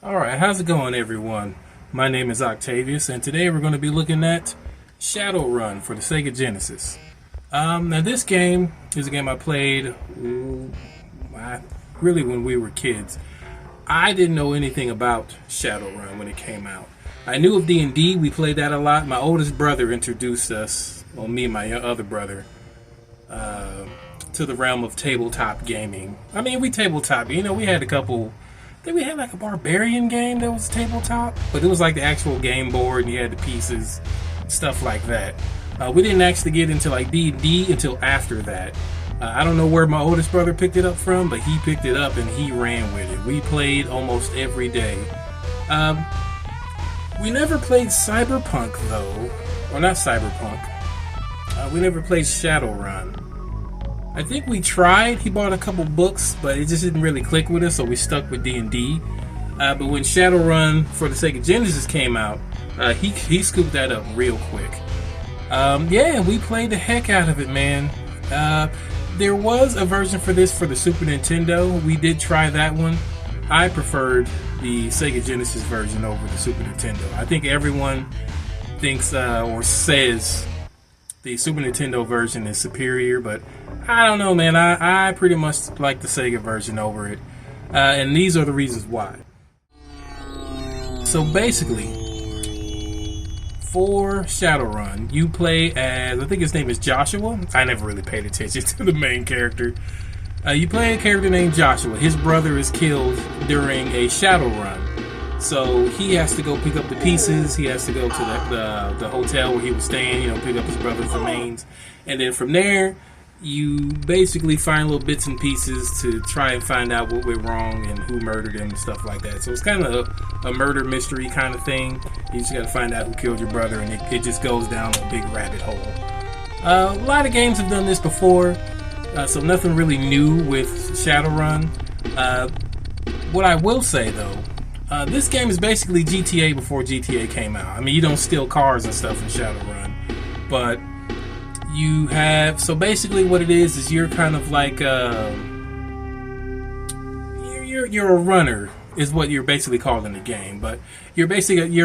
Alright, how's it going, everyone? My name is Octavius, and today we're going to be looking at Shadowrun for the Sega Genesis. Now this game is a game I played really when we were kids. I didn't know anything about Shadowrun when it came out. I knew of D&D, we played that a lot. My oldest brother introduced us, well, me and my other brother, to the realm of tabletop gaming. I mean, we tabletop, we had a couple. Then we had like a barbarian game that was tabletop, but it was like the actual game board and you had the pieces, stuff like that. We didn't actually get into like D&D until after that. I don't know where my oldest brother picked it up from, but he picked it up and he ran with it. We played almost every day. We never played Cyberpunk though, or not Cyberpunk. We never played Shadowrun. I think we tried. He bought a couple books, but it just didn't really click with us, so we stuck with D&D. But when Shadowrun for the Sega Genesis came out, he scooped that up real quick. Yeah, we played the heck out of it, man. There was a version for this for the Super Nintendo. We did try that one. I preferred the Sega Genesis version over the Super Nintendo. I think everyone thinks or says the Super Nintendo version is superior, but I don't know, man. I pretty much like the Sega version over it. And these are the reasons why. So basically, for Shadowrun, you play as, I think his name is Joshua. I never really paid attention to the main character. You play a character named Joshua. His brother is killed during a Shadowrun. So he has to go pick up the pieces. He has to go to the hotel where he was staying, pick up his brother's remains. And then from there, you basically find little bits and pieces to try and find out what went wrong and who murdered him and stuff like that. So it's kind of a murder mystery kind of thing. You just got to find out who killed your brother, and it just goes down a big rabbit hole. A lot of games have done this before, so nothing really new with Shadowrun. What I will say, though, this game is basically GTA before GTA came out. I mean, you don't steal cars and stuff in Shadowrun, but you have, so basically what it is you're kind of like you're a runner is what you're basically called in the game, but you're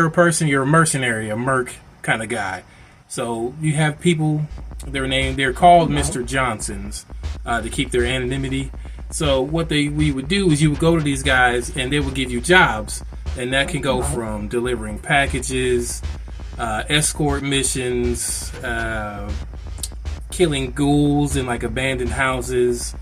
a person, you're a mercenary, a merc kind of guy. So you have people, they're called Mr. Johnsons to keep their anonymity. So what we would do is you would go to these guys and they would give you jobs, and that can go from delivering packages, escort missions, killing ghouls in like abandoned houses,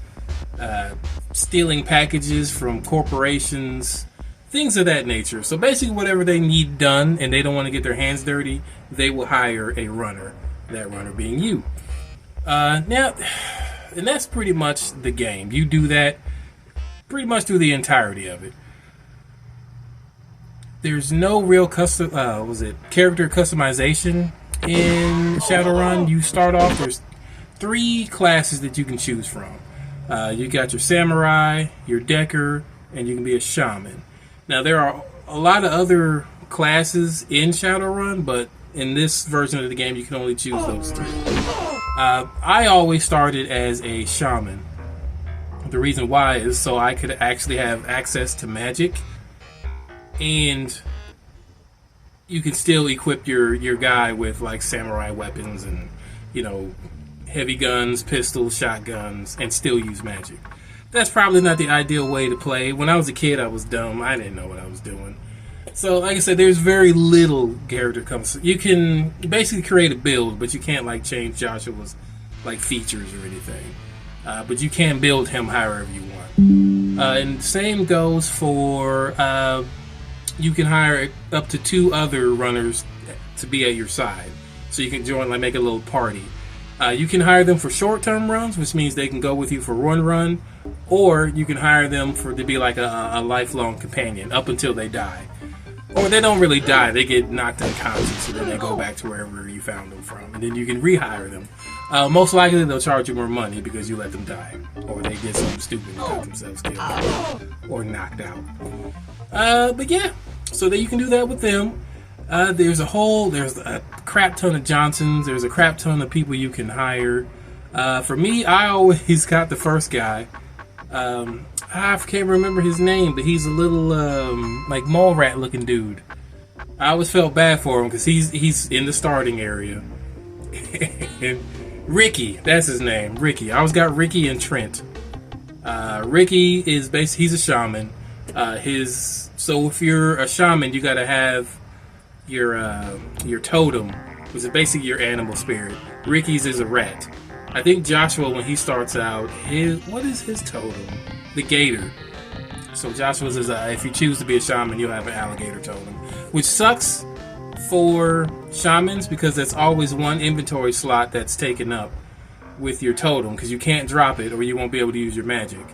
stealing packages from corporations, things of that nature. So basically whatever they need done and they don't want to get their hands dirty, they will hire a runner, that runner being you. Now, and that's pretty much the game. You do that pretty much through the entirety of it. There's no real character customization in Shadowrun. You start off, there's 3 classes that you can choose from. You got your samurai, your decker, and you can be a shaman. Now there are a lot of other classes in Shadowrun, but in this version of the game you can only choose those 3. I always started as a shaman. The reason why is so I could actually have access to magic, and you can still equip your guy with like samurai weapons and heavy guns, pistols, shotguns, and still use magic. That's probably not the ideal way to play. When I was a kid, I was dumb. I didn't know what I was doing. So, like I said, there's very little character comes. You can basically create a build, but you can't like change Joshua's like features or anything. But you can build him however you want. And same goes for you can hire up to 2 other runners to be at your side, so you can join, like make a little party. You can hire them for short-term runs, which means they can go with you for one run, or you can hire them to be like a lifelong companion up until they die. Or they don't really die, they get knocked unconscious, and then they go back to wherever you found them from, and then you can rehire them. Most likely they'll charge you more money because you let them die, or they did something stupid and got themselves killed or knocked out. But yeah, so that you can do that with them. There's a crap ton of Johnsons. There's a crap ton of people you can hire. For me, I always got the first guy. I can't remember his name, but he's a little like mole rat looking dude. I always felt bad for him because he's in the starting area. And Ricky, that's his name, Ricky. I always got Ricky and Trent. Ricky is he's a shaman. So if you're a shaman, you gotta have your totem, which is basically your animal spirit. Ricky's is a rat. I think Joshua, when he starts out, what is his totem? The gator. So Joshua's is if you choose to be a shaman, you'll have an alligator totem, which sucks for shamans because that's always one inventory slot that's taken up with your totem because you can't drop it or you won't be able to use your magic.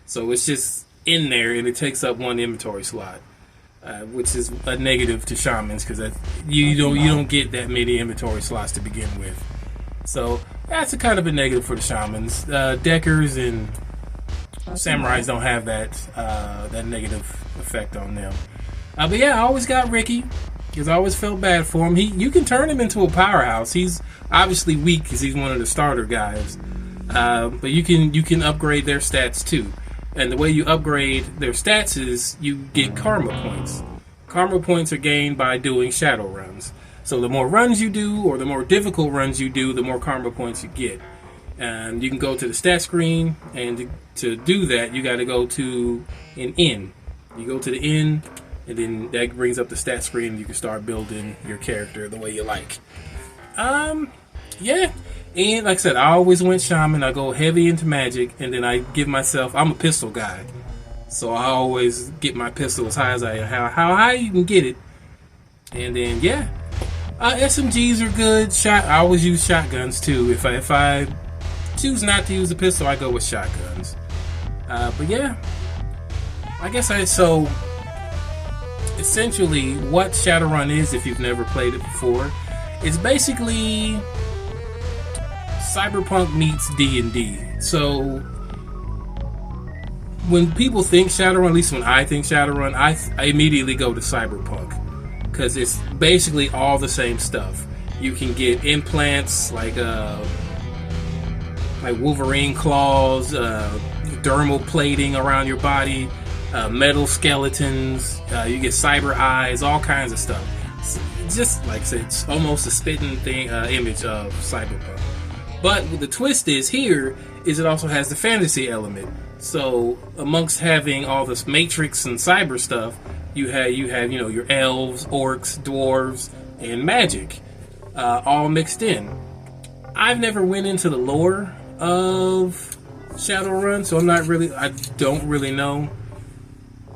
So it's just in there and it takes up one inventory slot, which is a negative to shamans because you don't get that many inventory slots to begin with. So that's a kind of a negative for the shamans. Deckers and samurais don't have that negative effect on them. But yeah, I always got Ricky because I always felt bad for him. You can turn him into a powerhouse. He's obviously weak because he's one of the starter guys. But you can upgrade their stats too. And the way you upgrade their stats is you get karma points. Karma points are gained by doing Shadowruns. So the more runs you do, or the more difficult runs you do, the more karma points you get. And you can go to the stat screen, and to do that, you got to go to an inn. You go to the inn, and then that brings up the stat screen, and you can start building your character the way you like. Yeah. And like I said, I always went shaman. I go heavy into magic, and then I give myself. I'm a pistol guy, so I always get my pistol as high as how high you can get it. And then yeah, SMGs are good. I always use shotguns too. If I choose not to use a pistol, I go with shotguns. But yeah, I guess so. Essentially, what Shadowrun is, if you've never played it before, it's basically Cyberpunk meets D&D. So when people think Shadowrun, at least when I think Shadowrun, I immediately go to Cyberpunk because it's basically all the same stuff. You can get implants like Wolverine claws, dermal plating around your body, metal skeletons. You get cyber eyes, all kinds of stuff. It's just like I said, it's almost a spitting image of Cyberpunk. But the twist is it also has the fantasy element. So amongst having all this Matrix and cyber stuff, you have your elves, orcs, dwarves, and magic, all mixed in. I've never went into the lore of Shadowrun, so I don't really know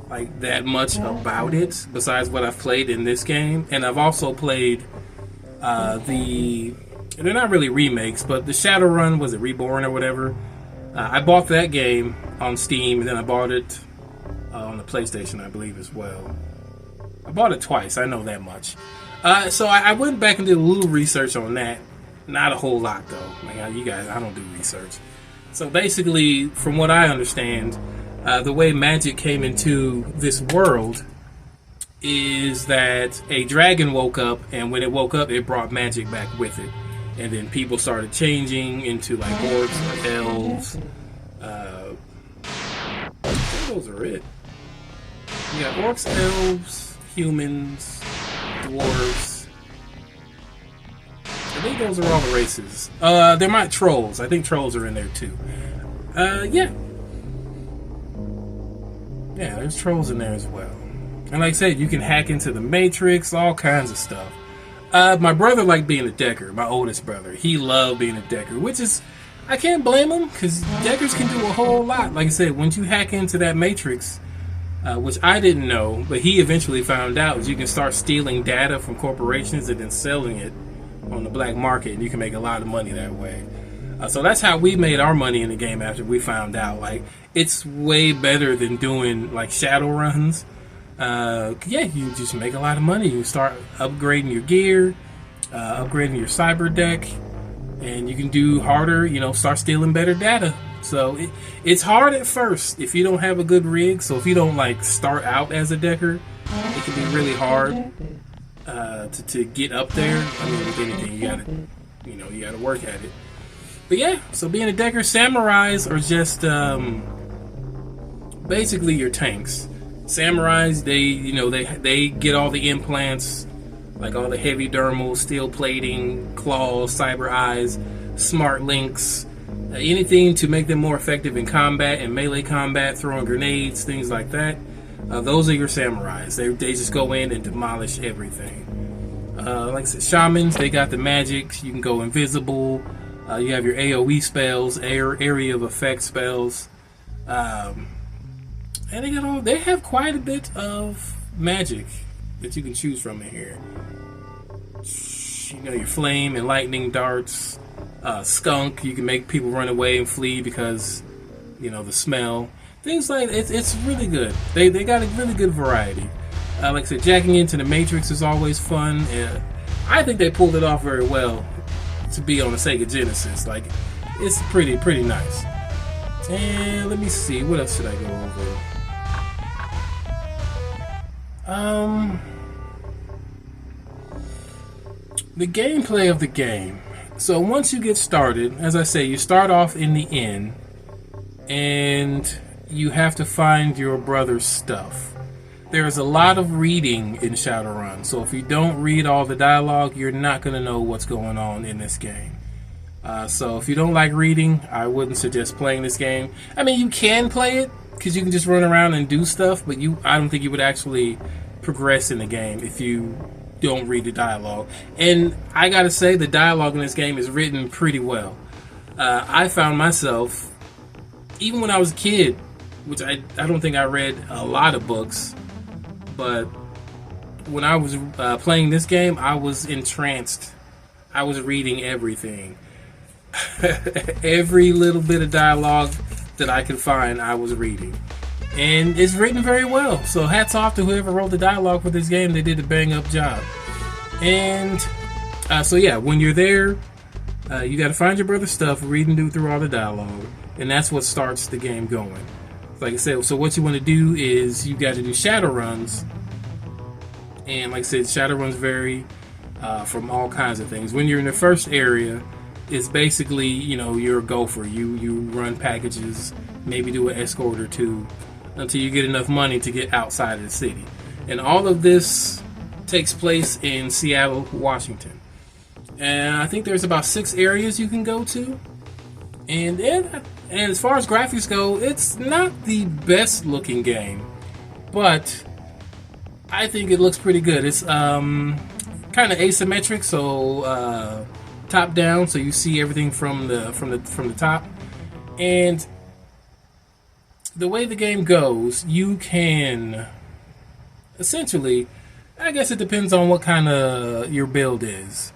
like that much about it besides what I've played in this game. And I've also played they're not really remakes, but the Shadowrun, was it Reborn or whatever? I bought that game on Steam, and then I bought it on the PlayStation, I believe, as well. I bought it twice, I know that much. So I went back and did a little research on that. Not a whole lot, though. Like, you guys, I don't do research. So basically, from what I understand, the way magic came into this world is that a dragon woke up, and when it woke up, it brought magic back with it. And then people started changing into like orcs or elves. I think those are it. You got orcs, elves, humans, dwarves. I think those are all the races. There might trolls. I think trolls are in there too. Yeah. Yeah, there's trolls in there as well. And like I said, you can hack into the Matrix, all kinds of stuff. My brother liked being a decker, my oldest brother. He loved being a decker, which is, I can't blame him, because deckers can do a whole lot. Like I said, once you hack into that Matrix, which I didn't know, but he eventually found out, is you can start stealing data from corporations and then selling it on the black market, and you can make a lot of money that way. So that's how we made our money in the game after we found out. Like, it's way better than doing like Shadowruns. Yeah, you just make a lot of money. You start upgrading your gear, upgrading your cyber deck, and you can do harder, start stealing better data. So it's hard at first if you don't have a good rig. So if you don't like start out as a decker, it can be really hard to get up there. I mean, with anything, you gotta work at it. But yeah, so being a decker, samurais are just basically your tanks. Samurais, they get all the implants, like all the heavy dermal, steel plating, claws, cyber eyes, smart links, anything to make them more effective in combat and melee combat, throwing grenades, things like that. Those are your samurais. They just go in and demolish everything. Like I said, shamans, they got the magic. You can go invisible. You have your AoE spells, area of effect spells, and they have quite a bit of magic that you can choose from in here. Your flame and lightning darts, skunk. You can make people run away and flee because the smell. Things like it's really good. They got a really good variety. Like I said, jacking into the Matrix is always fun. I think they pulled it off very well to be on the Sega Genesis. Like, it's pretty nice. And let me see, what else should I go over? The gameplay of the game. So once you get started, as I say, you start off in the inn, and you have to find your brother's stuff. There's a lot of reading in Shadowrun, so if you don't read all the dialogue, you're not going to know what's going on in this game. So if you don't like reading, I wouldn't suggest playing this game. I mean, you can play it, because you can just run around and do stuff, but I don't think you would actually progress in the game if you don't read the dialogue. And I gotta say, the dialogue in this game is written pretty well. I found myself, even when I was a kid, which I don't think I read a lot of books, but when I was playing this game, I was entranced. I was reading everything. Every little bit of dialogue that I could find, I was reading. And it's written very well. So hats off to whoever wrote the dialogue for this game. They did a bang up job. And so yeah, when you're there, you got to find your brother's stuff, read and through all the dialogue. And that's what starts the game going. Like I said, so what you want to do is you got to do Shadowruns. And like I said, Shadowruns vary from all kinds of things. When you're in the first area, it's basically, you're a gopher. You run packages, maybe do an escort or two, until you get enough money to get outside of the city. And all of this takes place in Seattle, Washington. And I think there's about 6 areas you can go to. And as far as graphics go, it's not the best looking game, but I think it looks pretty good. It's kind of asymmetric, so top down, so you see everything from the top. And the way the game goes, you can essentially, I guess it depends on what kind of your build is,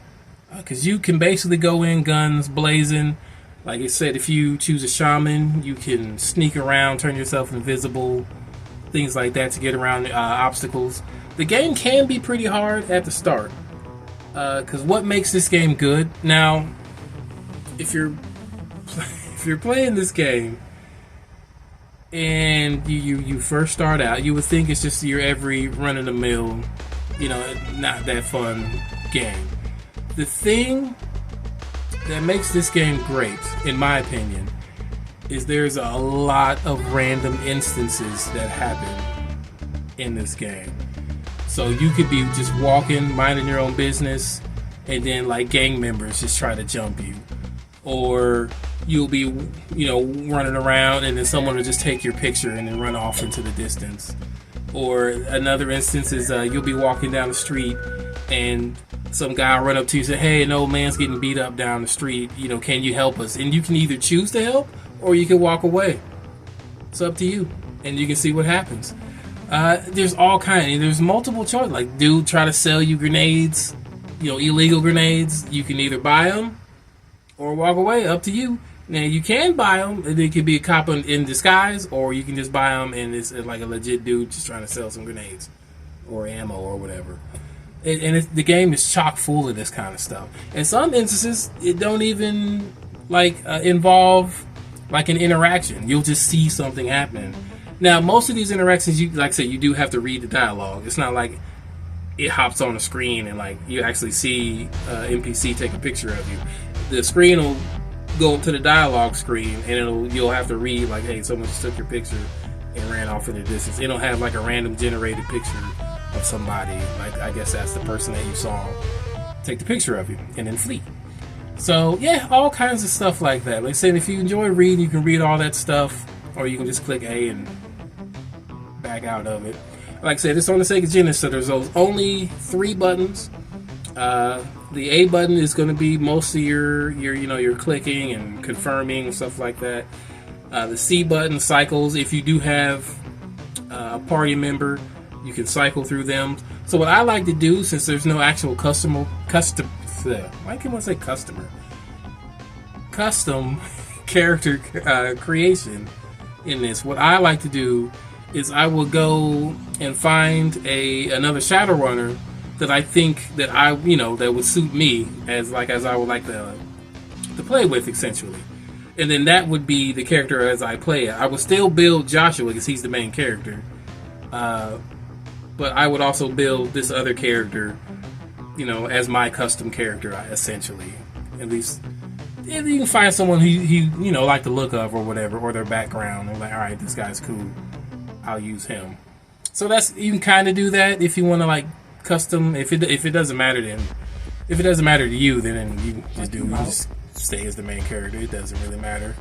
because you can basically go in guns blazing. Like I said, if you choose a shaman, you can sneak around, turn yourself invisible, things like that to get around obstacles. The game can be pretty hard at the start, because what makes this game good? Now, if you're playing this game and you first start out, you would think it's just your every run-of-the-mill, not that fun game. The thing that makes this game great, in my opinion, is there's a lot of random instances that happen in this game. So you could be just walking, minding your own business, and then like gang members just try to jump you. Or you'll be, running around and then someone will just take your picture and then run off into the distance. Or another instance is you'll be walking down the street and some guy will run up to you and say, "Hey, an old man's getting beat up down the street. Can you help us?" And you can either choose to help or you can walk away. It's up to you, and you can see what happens. There's all kinds. There's multiple choices. Like, dude, try to sell you grenades, illegal grenades. You can either buy them or walk away. Up to you. Now you can buy them, and it could be a cop in disguise, or you can just buy them and it's like a legit dude just trying to sell some grenades or ammo or whatever. The game is chock full of this kind of stuff. In some instances, it don't even involve like an interaction. You'll just see something happening. Now, most of these interactions, you like I said, you do have to read the dialogue. It's not like it hops on the screen and like you actually see NPC take a picture of you. The screen will go to the dialogue screen and you'll have to read like, hey, someone just took your picture and ran off in the distance. It'll have like a random generated picture of somebody. Like I guess that's the person that you saw take the picture of you and then flee. So yeah, all kinds of stuff like that. Like I said, if you enjoy reading, you can read all that stuff, or you can just click A and back out of it. Like I said, it's on the Sega Genesis, so there's only 3 buttons. The A button is going to be most of your clicking and confirming and stuff like that. The C button cycles. If you do have a party member, you can cycle through them. So what I like to do, since there's no actual custom character creation in this, what I like to do is I will go and find another Shadowrunner that I think that that would suit me as I would like to play with, essentially. And then that would be the character as I play it. I would still build Joshua because he's the main character, but I would also build this other character, as my custom character, essentially. At least if you can find someone who you like the look of or whatever, or their background, and like, all right, this guy's cool, I'll use him. So you can kind of do that if you want to custom. If it doesn't matter, then if it doesn't matter to you, then you just stay as the main character. It doesn't really matter.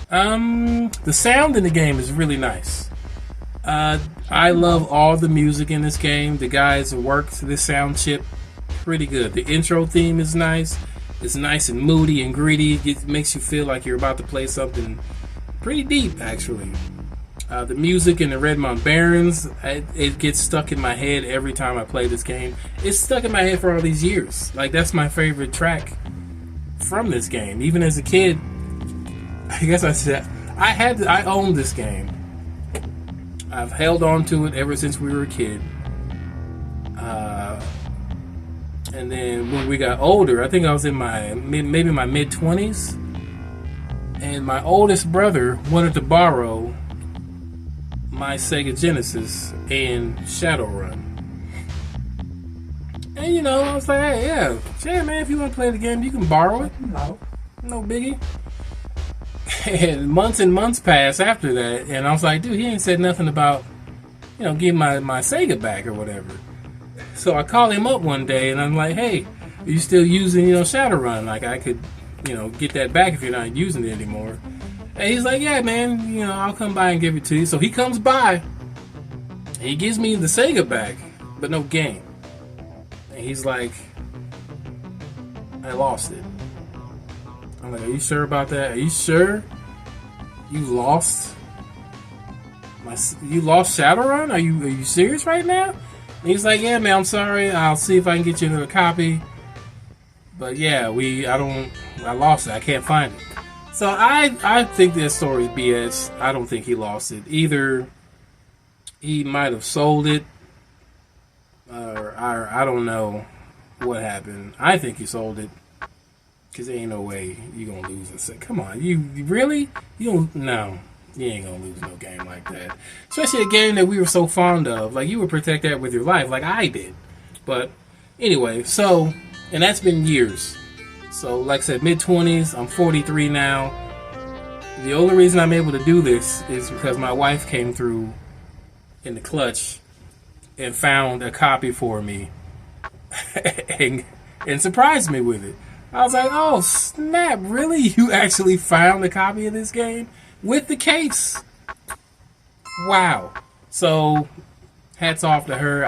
The sound in the game is really nice. I love all the music in this game. The guys worked this sound chip pretty good. The intro theme is nice. It's nice and moody and gritty. It makes you feel like you're about to play something pretty deep, actually. The music in the Redmond Barrens, it gets stuck in my head every time I play this game. It's stuck in my head for all these years. That's my favorite track from this game. Even as a kid, I guess I said I owned this game. I've held on to it ever since we were a kid. And then when we got older, I think I was in maybe my mid-20s, and my oldest brother wanted to borrow my Sega Genesis and Shadowrun. And I was like, hey, yeah, man, if you want to play the game, you can borrow it. No biggie. And months passed after that, and I was like, dude, he ain't said nothing about, getting my Sega back or whatever. So I called him up one day, and I'm like, hey, are you still using, Shadowrun? I could, get that back if you're not using it anymore. And he's like, yeah, man, I'll come by and give it to you. So he comes by, and he gives me the Sega back, but no game. And he's like, I lost it. I'm like, are you sure about that? Are you sure you lost Shadowrun? Are you serious right now? And he's like, yeah, man, I'm sorry. I'll see if I can get you another copy. But yeah, I lost it. I can't find it. So I think this story is BS. I don't think he lost it. Either he might have sold it, or I don't know what happened. I think he sold it, because there ain't no way you gonna lose it. Come on, you really? No, you ain't gonna lose no game like that. Especially a game that we were so fond of. You would protect that with your life, like I did. But anyway, and that's been years. So, like I said, mid-20s, I'm 43 now. The only reason I'm able to do this is because my wife came through in the clutch and found a copy for me and surprised me with it. I was like, oh, snap, really? You actually found a copy of this game with the case? Wow. So, hats off to her.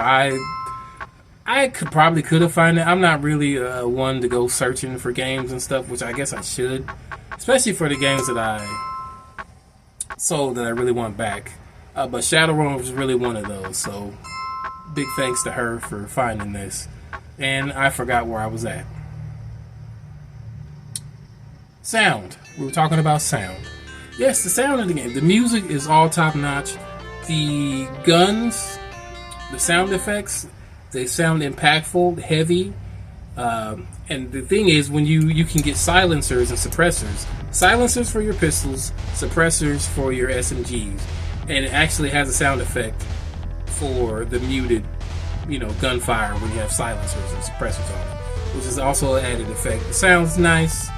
I could have found it. I'm not really one to go searching for games and stuff, which I guess I should, especially for the games that I sold that I really want back. But Shadowrun was really one of those. So big thanks to her for finding this. And I forgot where I was at. Sound. We were talking about sound. Yes, the sound of the game. The music is all top notch. The guns, the sound effects, they sound impactful, heavy. And the thing is, when you can get silencers and suppressors. Silencers for your pistols, suppressors for your SMGs. And it actually has a sound effect for the muted, gunfire when you have silencers and suppressors on it, which is also an added effect. It sounds nice.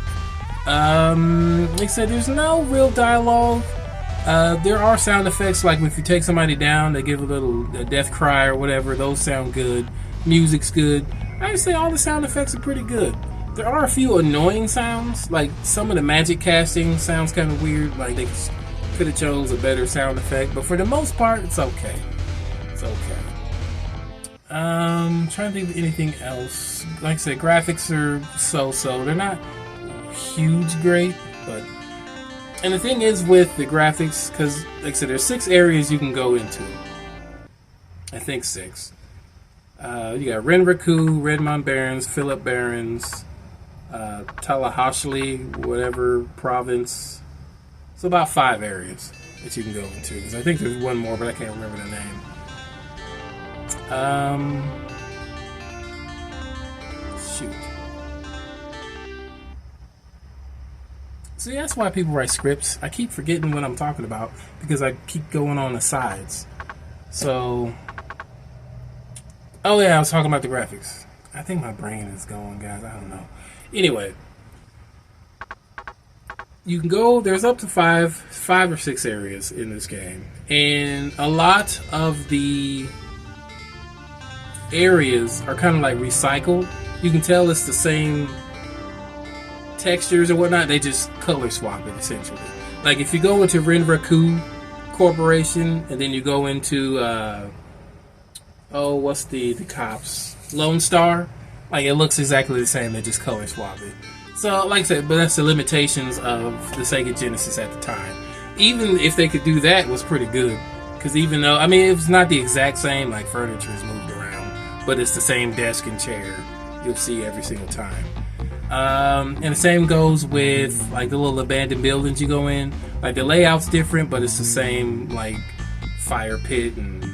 Like I said, there's no real dialogue. There are sound effects, like if you take somebody down, they give a death cry or whatever. Those sound good. Music's good. I would say all the sound effects are pretty good. There are a few annoying sounds, like some of the magic casting sounds kind of weird. Like they could have chose a better sound effect, but for the most part, it's okay. It's okay. Trying to think of anything else. Like I said, graphics are so-so. They're not huge great, but... And the thing is with the graphics, because, like I said, there's 6 areas you can go into. I think 6. You got Renraku, Redmond Barrens, Phillip Barrens, Tallahassee, whatever province. It's about 5 areas that you can go into. Because I think there's one more, but I can't remember the name. Shoot. See, that's why people write scripts. I keep forgetting what I'm talking about because I keep going on the sides. So, oh yeah, I was talking about the graphics. I think my brain is going, guys. I don't know. Anyway, you can go. There's up to 5 or 6 areas in this game, and a lot of the areas are kind of like recycled. You can tell it's the same textures or whatnot. They just color swap it essentially. Like if you go into Renraku Corporation and then you go into what's the cops, Lone Star, like it looks exactly the same. They just color swap it. So like I said, but that's the limitations of the Sega Genesis at the time. Even if they could do that, it was pretty good, because even though it was not the exact same, like furniture is moved around, but it's the same desk and chair you'll see every single time. And the same goes with like the little abandoned buildings you go in. Like the layout's different, but it's the same, like fire pit and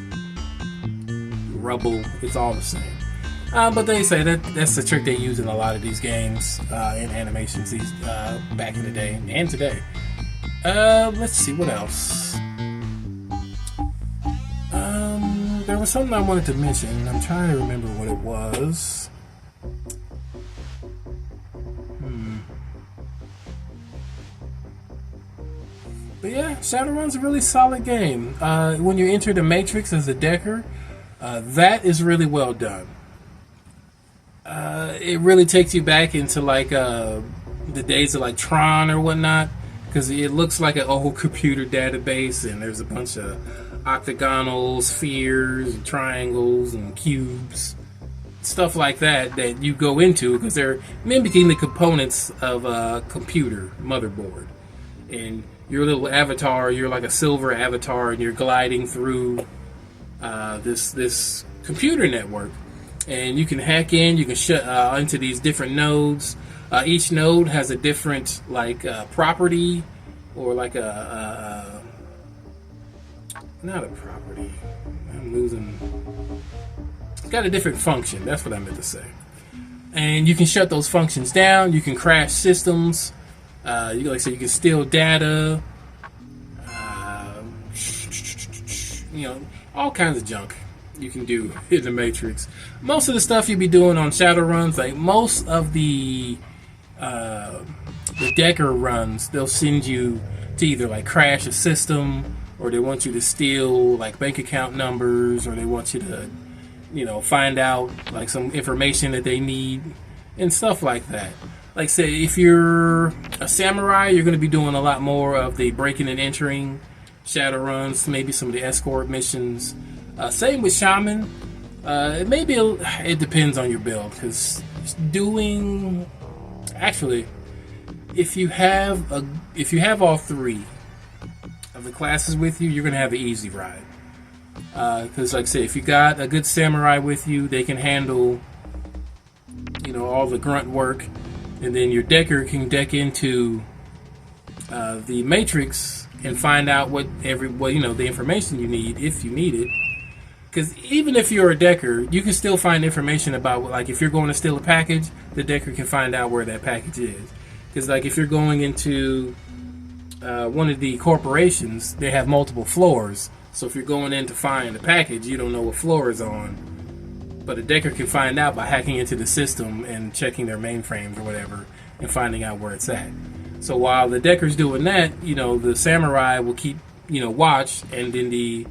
rubble. It's all the same. But they say that's the trick they use in a lot of these games in animations back in the day and today. Let's see what else. There was something I wanted to mention. I'm trying to remember what it was. But yeah, Shadowrun's a really solid game. When you enter the Matrix as a Decker, that is really well done. It really takes you back into like the days of like Tron or whatnot, because it looks like an old computer database, and there's a bunch of octagonal spheres and triangles and cubes, stuff like that you go into because they're mimicking the components of a computer motherboard. And your little avatar, you're like a silver avatar, and you're gliding through this computer network. And you can hack in, you can shut into these different nodes. Each node has a different property, or like not a property. I'm losing. It's got a different function. That's what I meant to say. And you can shut those functions down. You can crash systems. You can steal data. All kinds of junk you can do in the Matrix. Most of the stuff you'll be doing on Shadowruns, like most of the Decker runs, they'll send you to either like crash a system, or they want you to steal like bank account numbers, or they want you to find out like some information that they need and stuff like that. Like say if you're a samurai, you're going to be doing a lot more of the breaking and entering Shadowruns, maybe some of the escort missions. Same with shaman. It depends on your build, because if you have all 3 of the classes with you, you're gonna have an easy ride. Because like I say, if you got a good samurai with you, they can handle all the grunt work, and then your decker can deck into the matrix and find out the information you need if you need it. Because even if you're a decker, you can still find information about, like, if you're going to steal a package, the decker can find out where that package is. Because, like, if you're going into one of the corporations, they have multiple floors. So if you're going in to find a package, you don't know what floor it's on. But a decker can find out by hacking into the system and checking their mainframes or whatever and finding out where it's at. So while the decker's doing that, the samurai will keep, watch, and then the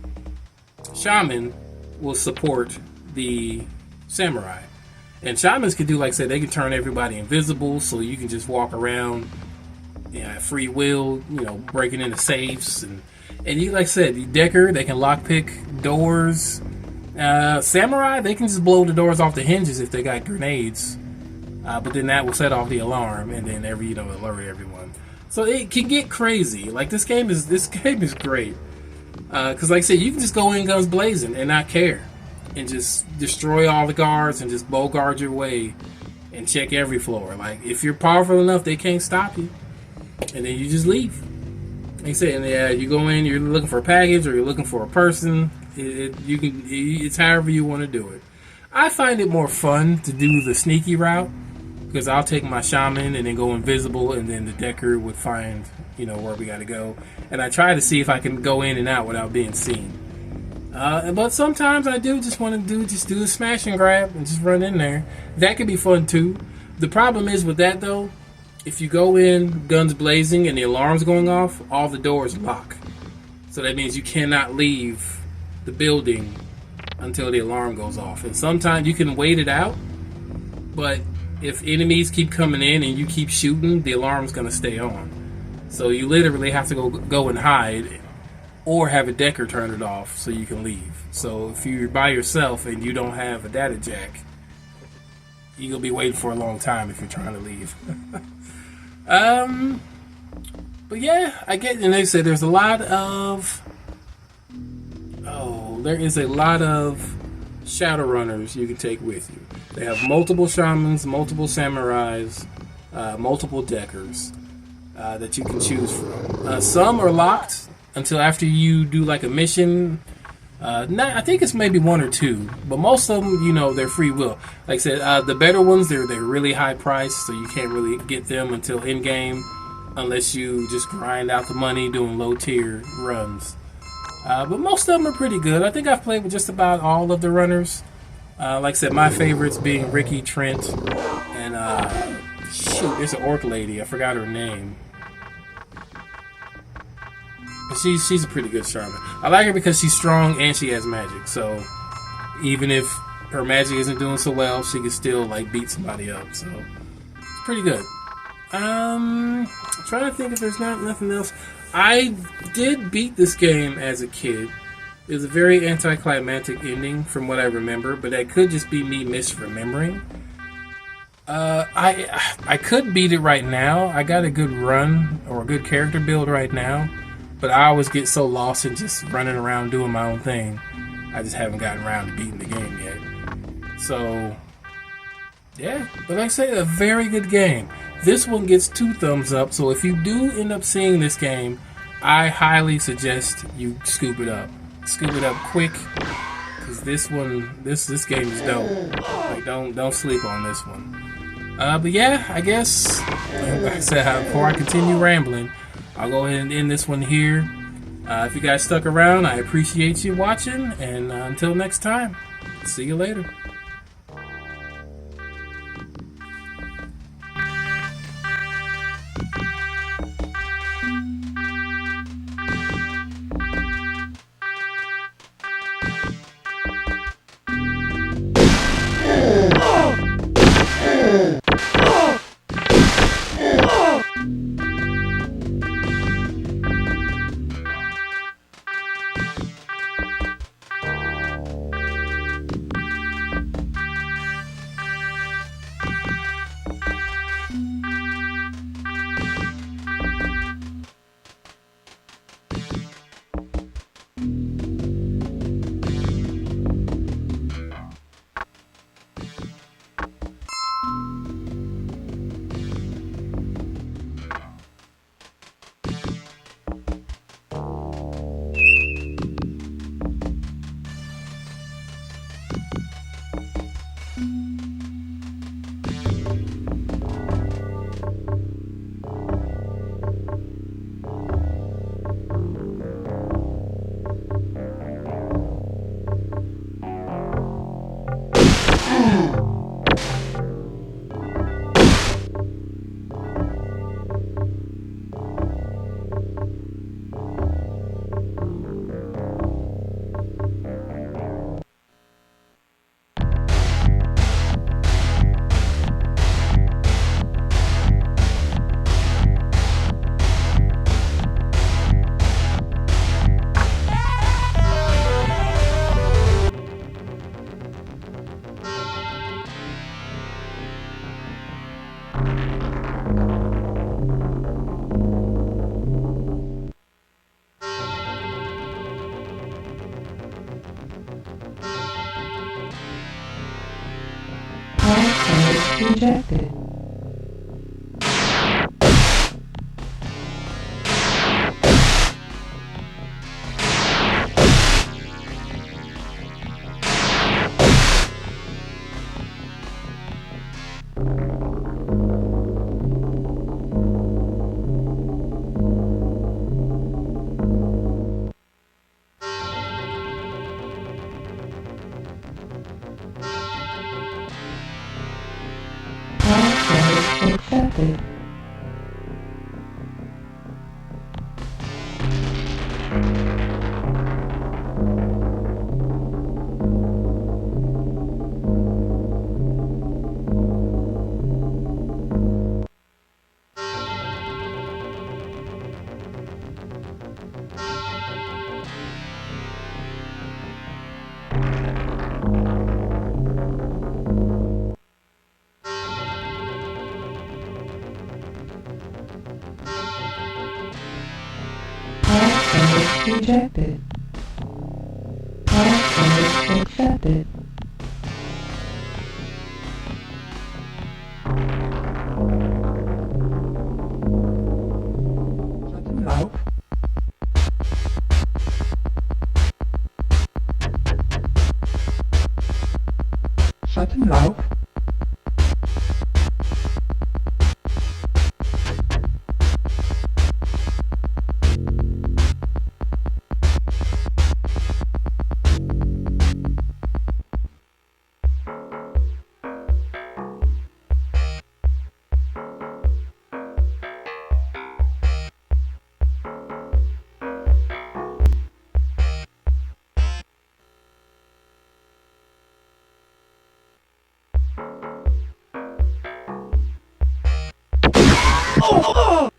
shaman will support the samurai. And shamans can do, like I said, they can turn everybody invisible, so you can just walk around, at free will, breaking into safes. And you, like I said, the decker, they can lockpick doors. Samurai, they can just blow the doors off the hinges if they got grenades. But then that will set off the alarm, and then alert everyone. So it can get crazy. Like, this game is great. Because, like I said, you can just go in guns blazing and not care. And just destroy all the guards and just bogard your way and check every floor. Like, if you're powerful enough, they can't stop you. And then you just leave. Like I said, and you go in, you're looking for a package or you're looking for a person. It's however you want to do it. I find it more fun to do the sneaky route. Because I'll take my shaman and then go invisible, and then the decker would find, where we got to go. And I try to see if I can go in and out without being seen. But sometimes I do just want to do the smash and grab and just run in there. That can be fun too. The problem is with that though, if you go in guns blazing and the alarm's going off, all the doors lock. So that means you cannot leave the building until the alarm goes off. And sometimes you can wait it out, but if enemies keep coming in and you keep shooting, the alarm's going to stay on. So you literally have to go and hide, or have a decker turn it off so you can leave. So if you're by yourself and you don't have a data jack, you're going to be waiting for a long time if you're trying to leave. But yeah, I get, and they say there is a lot of Shadowrunners you can take with you. They have multiple shamans, multiple samurais, multiple deckers that you can choose from. Some are locked until after you do like a mission. I think it's maybe one or two, but most of them, they're free will. Like I said, the better ones, they're really high priced, so you can't really get them until in game, unless you just grind out the money doing low tier runs. But most of them are pretty good. I think I've played with just about all of the runners. Like I said, my favorites being Ricky, Trent, and there's an orc lady. I forgot her name. But she's a pretty good shaman. I like her because she's strong and she has magic. So even if her magic isn't doing so well, she can still beat somebody up. So it's pretty good. I'm trying to think if there's nothing else. I did beat this game as a kid. It was a very anticlimactic ending from what I remember, but that could just be me misremembering. I could beat it right now. I got a good run or a good character build right now, but I always get so lost in just running around doing my own thing. I just haven't gotten around to beating the game yet. So, yeah. But like I say, a very good game. This one gets 2 thumbs up, so if you do end up seeing this game, I highly suggest you scoop it up. Scoop it up quick, because this game is dope. Don't sleep on this one. But yeah, I guess, like I said, before I continue rambling, I'll go ahead and end this one here. If you guys stuck around, I appreciate you watching, and until next time, see you later. Password rejected. Password accepted. Password rejected. Password accepted. Lauf. Schattenlauf. Oh!